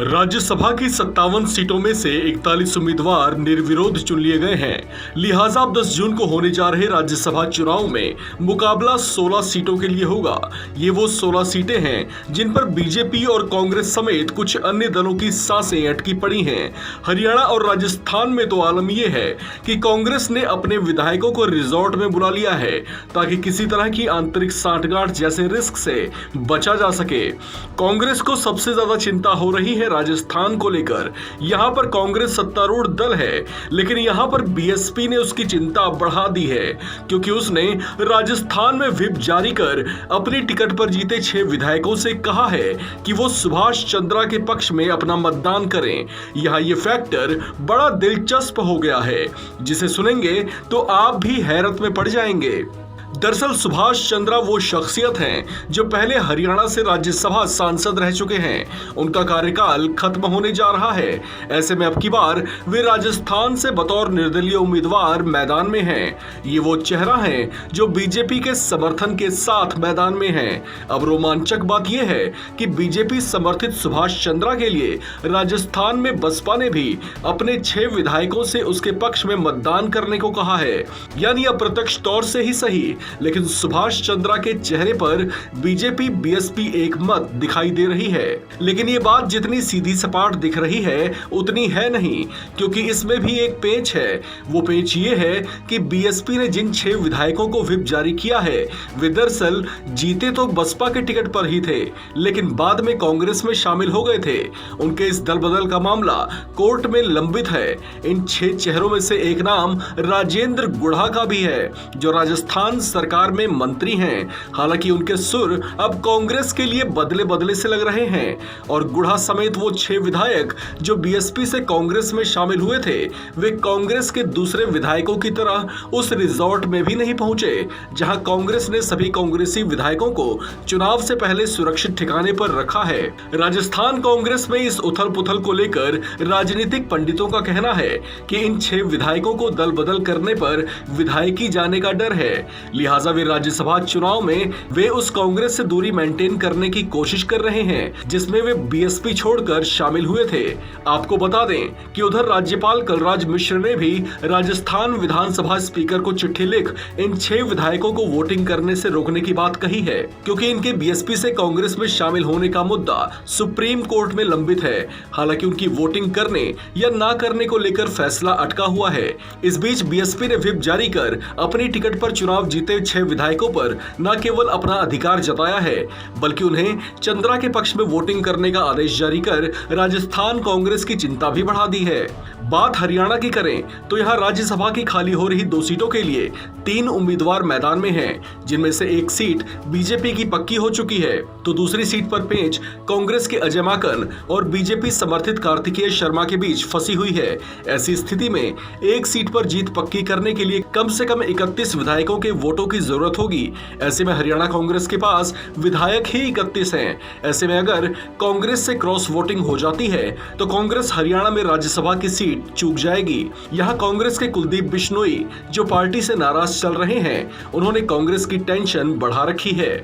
राज्यसभा की 57 सीटों में से 41 उम्मीदवार निर्विरोध चुन लिए गए हैं। लिहाजा अब 10 जून को होने जा रहे राज्यसभा चुनाव में मुकाबला 16 सीटों के लिए होगा। ये वो 16 सीटें हैं जिन पर बीजेपी और कांग्रेस समेत कुछ अन्य दलों की सांसें अटकी पड़ी हैं। हरियाणा और राजस्थान में तो आलम यह है कि कांग्रेस ने अपने विधायकों को रिजॉर्ट में बुला लिया है ताकि किसी तरह की आंतरिक सांठगांठ जैसे रिस्क से बचा जा सके। कांग्रेस को सबसे ज्यादा चिंता हो रही है राजस्थान को लेकर। यहां पर कांग्रेस सत्तारूढ़ दल है, लेकिन यहां पर बीएसपी ने उसकी चिंता बढ़ा दी है क्योंकि उसने राजस्थान में व्हिप जारी कर अपनी टिकट पर जीते 6 विधायकों से कहा है कि वो सुभाष चंद्रा के पक्ष में अपना मतदान करें। यहां ये फैक्टर बड़ा दिलचस्प हो गया है जिसे सुनेंगे तो आप भी हैरत में पड़ जाएंगे। दरअसल सुभाष चंद्रा वो शख्सियत हैं जो पहले हरियाणा से राज्यसभा सांसद रह चुके हैं। उनका कार्यकाल खत्म होने जा रहा है। ऐसे में अब की बार वे राजस्थान से बतौर निर्दलीय उम्मीदवार मैदान में हैं। ये वो चेहरा है जो बीजेपी के समर्थन के साथ मैदान में है। अब रोमांचक बात यह है कि बीजेपी समर्थित सुभाष चंद्रा के लिए राजस्थान में बसपा ने भी अपने 6 विधायकों से उसके पक्ष में मतदान करने को कहा है। यानी अप्रत्यक्ष तौर से ही सही, लेकिन सुभाष चंद्रा के चेहरे पर बीजेपी बीएसपी एक मत दिखाई दे रही है। लेकिन ये बात जितनी सीधी सपाट दिख रही है उतनी है नहीं, क्योंकि इसमें भी एक पेच है। वो पेच ये है कि बीएसपी ने जिन 6 विधायकों को व्हिप जारी किया है वे दरअसल जीते तो बसपा के टिकट पर ही थे, लेकिन बाद में कांग्रेस में शामिल हो गए थे। उनके इस दल बदल का मामला कोर्ट में लंबित है। इन 6 चेहरों में से एक नाम राजेंद्र गुढ़ा का भी है जो राजस्थान सरकार में मंत्री हैं। हालांकि उनके सुर अब कांग्रेस के लिए बदले बदले से लग रहे हैं और गुढ़ा समेत वो 6 विधायक जो बीएसपी से कांग्रेस में शामिल हुए थे वे कांग्रेस के दूसरे विधायकों की तरह उस रिजॉर्ट में भी नहीं पहुंचे जहां कांग्रेस ने सभी कांग्रेसी विधायकों को चुनाव से पहले सुरक्षित ठिकाने पर रखा है। राजस्थान कांग्रेस में इस उथल पुथल को लेकर राजनीतिक पंडितों का कहना है कि इन 6 विधायकों को दल बदल करने पर विधायकी जाने का डर है। लिहाजा वे राज्यसभा चुनाव में वे उस कांग्रेस से दूरी मेंटेन करने की कोशिश कर रहे हैं जिसमें वे बीएसपी छोड़कर शामिल हुए थे। आपको बता दें कि उधर राज्यपाल कलराज मिश्र ने भी राजस्थान विधानसभा स्पीकर को चिट्ठी लिख इन 6 विधायकों को वोटिंग करने से रोकने की बात कही है, क्योंकि इनके बीएसपी से कांग्रेस में शामिल होने का मुद्दा सुप्रीम कोर्ट में लंबित है। हालांकि उनकी वोटिंग करने या ना करने को लेकर फैसला अटका हुआ है। इस बीच बीएसपी ने व्हिप जारी कर अपनी टिकट पर चुनाव जीते 6 विधायकों पर न केवल अपना अधिकार जताया है बल्कि उन्हें चंद्रा के पक्ष में वोटिंग करने का आदेश जारी कर राजस्थान कांग्रेस की चिंता भी बढ़ा दी है। बात हरियाणा की करें तो यहां राज्यसभा की खाली हो रही 2 सीटों के लिए 3 उम्मीदवार मैदान में हैं, जिनमें से एक सीट बीजेपी की पक्की हो चुकी है तो दूसरी सीट पर पेंच कांग्रेस के अजय माकन और बीजेपी समर्थित कार्तिकेय शर्मा के बीच फंसी हुई है। ऐसी स्थिति में एक सीट पर जीत पक्की करने के लिए कम से कम 31 विधायकों के वोटों की जरूरत होगी। ऐसे में हरियाणा कांग्रेस के पास विधायक ही 31 हैं। ऐसे में अगर कांग्रेस से क्रॉस वोटिंग हो जाती है तो कांग्रेस हरियाणा में राज्यसभा की सीट चूक जाएगी। यहाँ कांग्रेस के कुलदीप बिश्नोई जो पार्टी से नाराज चल रहे हैं, उन्होंने कांग्रेस की टेंशन बढ़ा रखी है।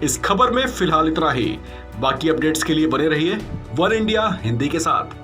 इस खबर में फिलहाल इतना ही। बाकी अपडेट्स के लिए बने रहिए वन इंडिया हिंदी के साथ।